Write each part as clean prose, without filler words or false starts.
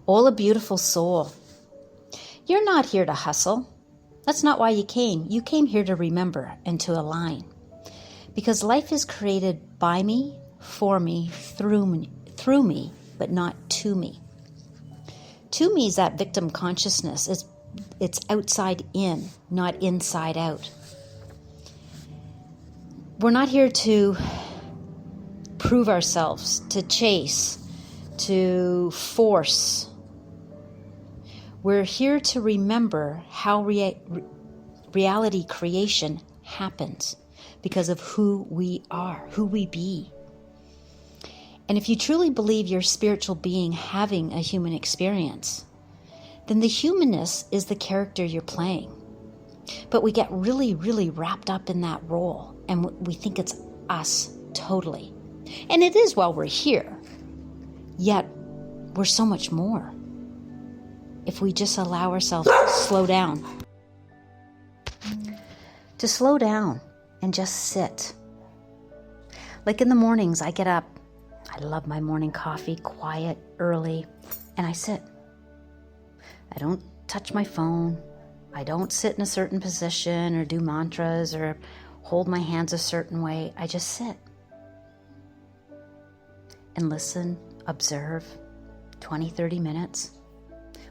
Ola, beautiful soul, you're not here to hustle. That's not why you came. You came here to remember and to align. Because life is created by me, for me, through me, but not to me. To me is that victim consciousness. It's outside in, not inside out. We're not here to prove ourselves, to chase, to force. We're here to remember how reality creation happens because of who we are, who we be. And if you truly believe you're a spiritual being having a human experience, then the humanness is the character you're playing. But we get really, really wrapped up in that role, and we think it's us totally. And it is while we're here, yet we're so much more. If we just allow ourselves to slow down. To slow down and just sit. Like in the mornings, I get up. I love my morning coffee, quiet, early, and I sit. I don't touch my phone. I don't sit in a certain position or do mantras or hold my hands a certain way. I just sit and listen, observe, 20, 30 minutes.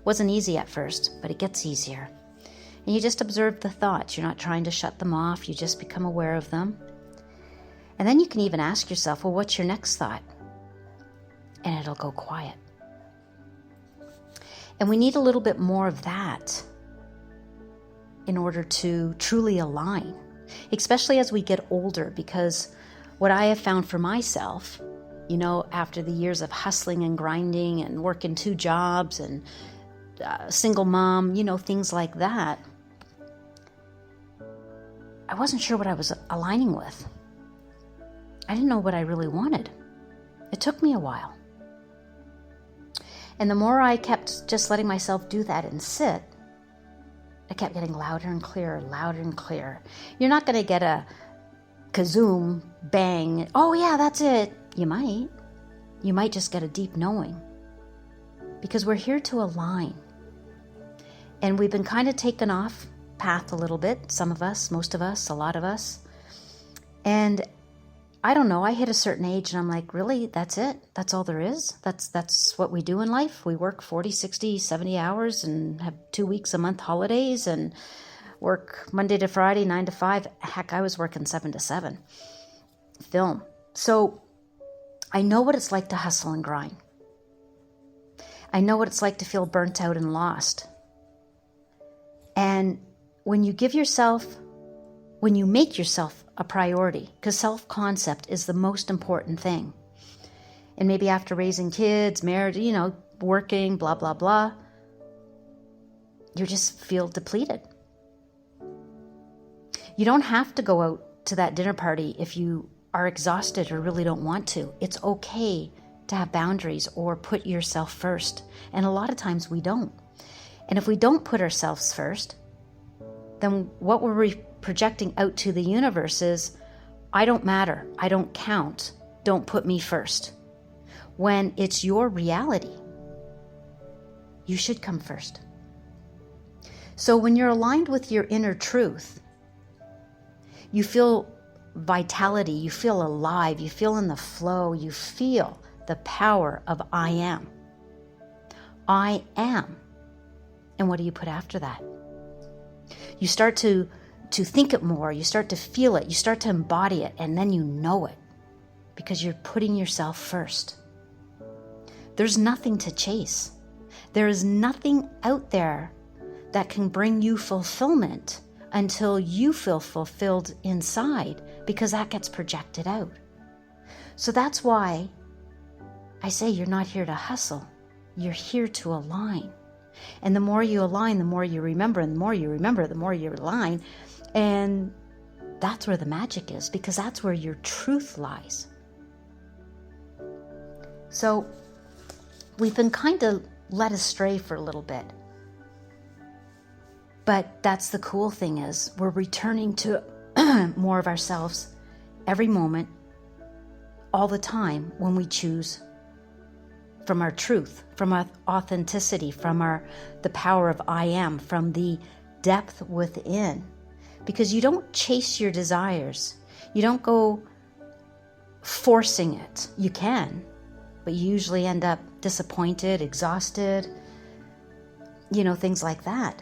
Wasn't easy at first, but it gets easier. And you just observe the thoughts. You're not trying to shut them off. You just become aware of them. And then you can even ask yourself, well, what's your next thought? And it'll go quiet. And we need a little bit more of that in order to truly align, especially as we get older, because what I have found for myself, after the years of hustling and grinding and working 2 jobs and single mom, things like that, I wasn't sure what I was aligning with. I didn't know what I really wanted. It took me a while. And the more I kept just letting myself do that and sit, I kept getting louder and clearer, louder and clearer. You're not going to get a kazoom, bang, oh yeah, that's it. You might. You might just get a deep knowing. Because we're here to align. And we've been kind of taken off path a little bit. Some of us, most of us, a lot of us. And I don't know, I hit a certain age and I'm like, really, that's it? That's all there is? That's what we do in life? We work 40, 60, 70 hours and have 2 weeks a month holidays and work Monday to Friday, 9 to 5. Heck, I was working 7 to 7. Film. So I know what it's like to hustle and grind. I know what it's like to feel burnt out and lost. And when you make yourself a priority, because self-concept is the most important thing. And maybe after raising kids, married, working, blah, blah, blah, you just feel depleted. You don't have to go out to that dinner party if you are exhausted or really don't want to. It's okay to have boundaries or put yourself first. And a lot of times we don't. And if we don't put ourselves first, then what we're projecting out to the universe is, I don't matter, I don't count, don't put me first. When it's your reality, you should come first. So when you're aligned with your inner truth, you feel vitality, you feel alive, you feel in the flow, you feel the power of I am. I am. And what do you put after that? You start to think it more, you start to feel it, you start to embody it, and then you know it because you're putting yourself first. There's nothing to chase. There is nothing out there that can bring you fulfillment until you feel fulfilled inside, because that gets projected out. So that's why I say you're not here to hustle. You're here to align. And the more you align, the more you remember, and the more you remember, the more you align. And that's where the magic is, because that's where your truth lies. So we've been kind of led astray for a little bit. But that's the cool thing, is we're returning to more of ourselves every moment, all the time, when we choose from our truth, from our authenticity, from the power of I am, from the depth within. Because you don't chase your desires. You don't go forcing it. You can, but you usually end up disappointed, exhausted, things like that.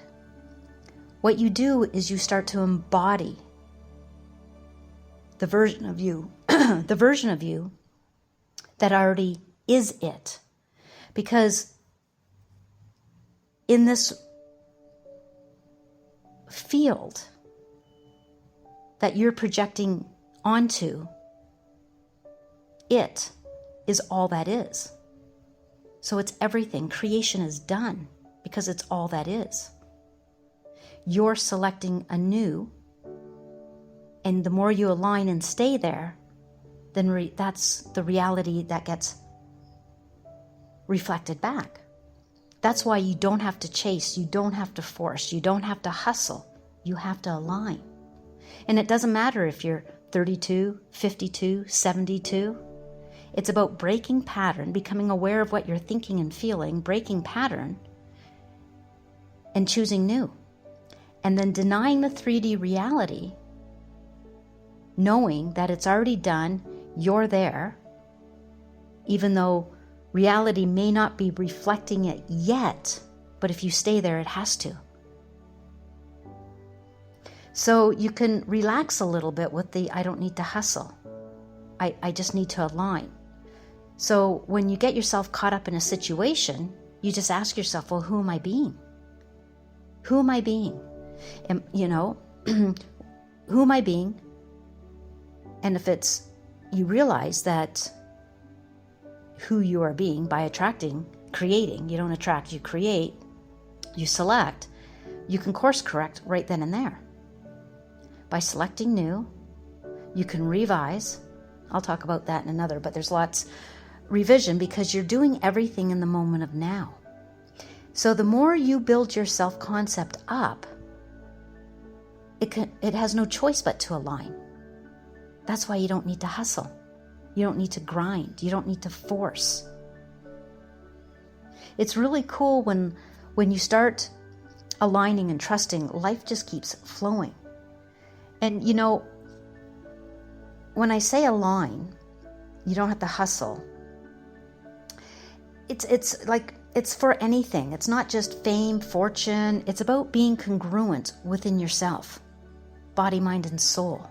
What you do is you start to embody the version of you, the version of you that already is it. Because in this field that you're projecting onto, it is all that is. So it's everything. Creation is done because it's all that is. You're selecting anew, and the more you align and stay there, then that's the reality that gets reflected back. That's why you don't have to chase, you don't have to force, you don't have to hustle, you have to align. And it doesn't matter if you're 32, 52, 72. It's about breaking pattern, becoming aware of what you're thinking and feeling, breaking pattern, and choosing new. And then denying the 3D reality, knowing that it's already done, you're there, even though reality may not be reflecting it yet, but if you stay there, it has to. So you can relax a little bit with the I don't need to hustle. I just need to align. So when you get yourself caught up in a situation, you just ask yourself, well, who am I being? Who am I being? Who am I being? And if you realize that who you are being by attracting, creating, you don't attract, you create, you select, you can course correct right then and there. By selecting new, you can revise. I'll talk about that in another, but there's lots revision because you're doing everything in the moment of now. So the more you build your self-concept up, it has no choice but to align. That's why you don't need to hustle. You don't need to grind. You don't need to force. It's really cool when you start aligning and trusting, life just keeps flowing. And when I say align, you don't have to hustle. It's for anything. It's not just fame, fortune. It's about being congruent within yourself, body, mind, and soul.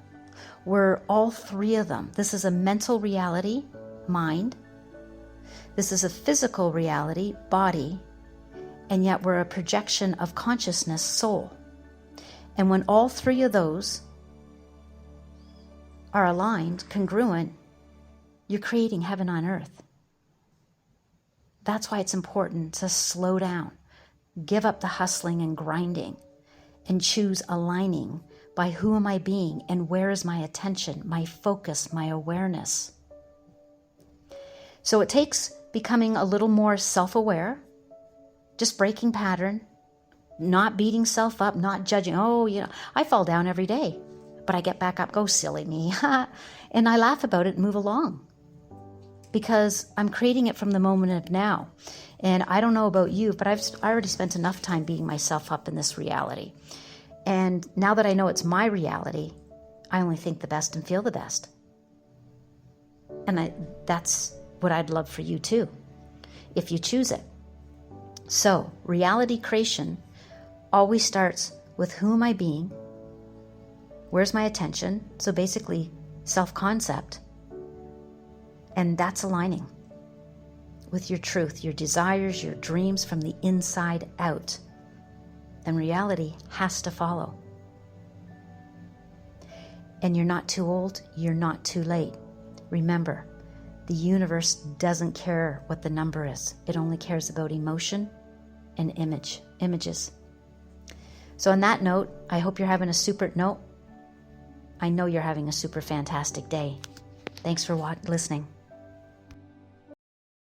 We're all three of them. This is a mental reality, mind. This is a physical reality, body. And yet we're a projection of consciousness, soul. And when all three of those are aligned, congruent, you're creating heaven on earth. That's why it's important to slow down, give up the hustling and grinding, and choose aligning by who am I being and where is my attention, my focus, my awareness. So it takes becoming a little more self-aware, just breaking pattern, not beating self up, not judging. I fall down every day, but I get back up, go silly me. And I laugh about it and move along because I'm creating it from the moment of now. And I don't know about you, but I already spent enough time beating myself up in this reality. And now that I know it's my reality, I only think the best and feel the best. And that's what I'd love for you too, if you choose it. So reality creation always starts with who am I being? Where's my attention? So basically self-concept. And that's aligning with your truth, your desires, your dreams from the inside out. And reality has to follow. And you're not too old, you're not too late. Remember, the universe doesn't care what the number is. It only cares about emotion and images. So on that note, I hope you're having a super I know you're having a super fantastic day. Thanks for listening.